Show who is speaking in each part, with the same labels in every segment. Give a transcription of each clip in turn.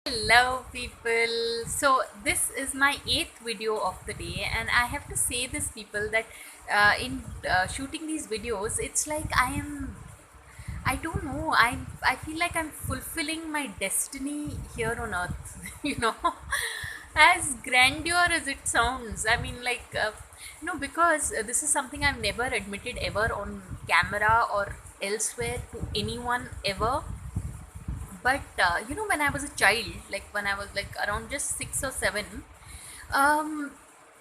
Speaker 1: Hello people. So this is my eighth video of the day, and I have to say this people that in shooting these videos, it's like I don't know, I feel like I'm fulfilling my destiny here on earth. you know as grandeur as it sounds. I mean, like because this is something I've never admitted ever on camera or elsewhere to anyone ever. But when I was a child, like when I was like around just 6 or 7, um,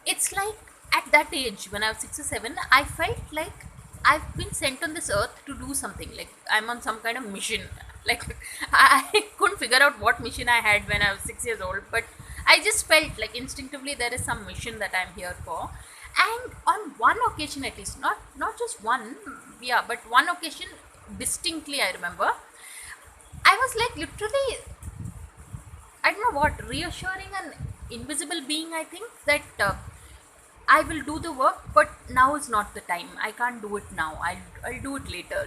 Speaker 1: it's like at that age when I was 6 or 7, I felt like I've been sent on this earth to do something. Like I'm on some kind of mission. Like I couldn't figure out what mission I had when I was 6 years old, but I just felt like instinctively there is some mission that I'm here for. And on one occasion, at least, not just one, yeah, but one occasion distinctly I remember, I was like literally, I don't know what, reassuring an invisible being, I think, that I will do the work, but now is not the time. I can't do it now. I'll do it later.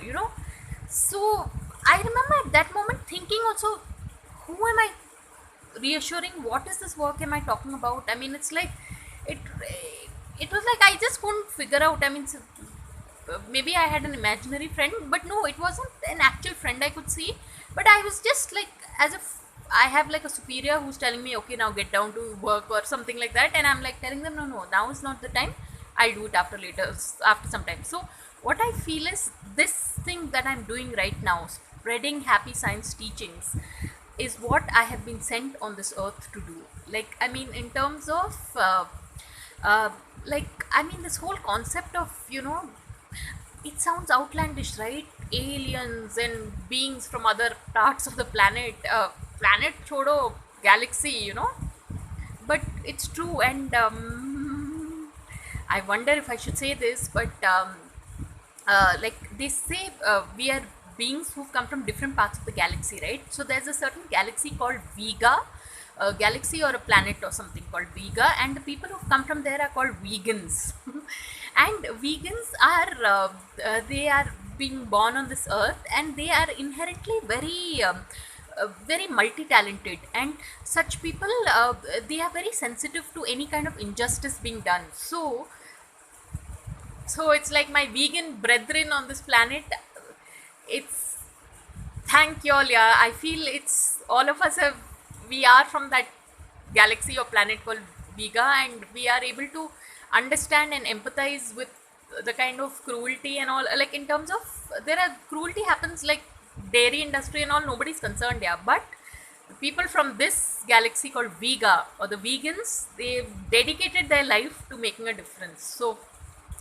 Speaker 1: So I remember at that moment thinking also, who am I reassuring? What is this work am I talking about? I mean, it's like, it, it was like I just couldn't figure out. I mean, maybe I had an imaginary friend, but no, it wasn't an actual friend I could see. But I was just like, as if I have like a superior who's telling me, okay, now get down to work or something like that, and I'm like telling them, no, now is not the time. I'll do it after later, after some time. So what I feel is this thing that I'm doing right now, spreading happy science teachings, is what I have been sent on this earth to do. Like, I mean, in terms of uh, I mean, this whole concept of, it sounds outlandish, right? Aliens and beings from other parts of the planet, planet chodo galaxy, but it's true. And I wonder if I should say this, but like they say, we are beings who've come from different parts of the galaxy, right? So there's a certain galaxy called Vega, a galaxy or a planet or something called Vega, and the people who've come from there are called vegans. And vegans are they are being born on this earth, and they are inherently very multi-talented, and such people, they are very sensitive to any kind of injustice being done. So it's like my vegan brethren on this planet. It's thank you all. Yeah, I feel it's all of us have, we are from that galaxy or planet called Vega, and we are able to understand and empathize with the kind of cruelty and all. Like, in terms of, there are cruelty happens, like dairy industry and all, nobody's concerned, yeah, but the people from this galaxy called Vega, or the vegans, they've dedicated their life to making a difference. So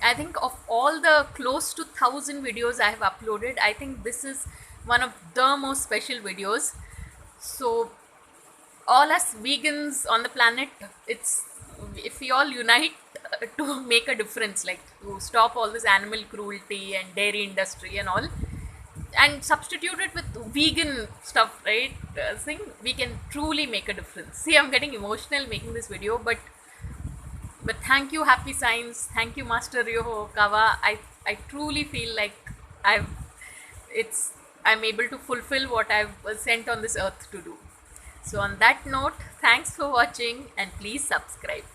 Speaker 1: I think of all the close to 1,000 videos I have uploaded, I think this is one of the most special videos. So all us vegans on the planet, it's, if we all unite to make a difference, like to stop all this animal cruelty and dairy industry and all, and substitute it with vegan stuff, right? Thing, we can truly make a difference. See, I'm getting emotional making this video, but thank you, Happy Science. Thank you, Master Ryoho Kawa. I truly feel like I've it's I'm able to fulfill what I've sent on this earth to do. So on that note, thanks for watching, and please subscribe.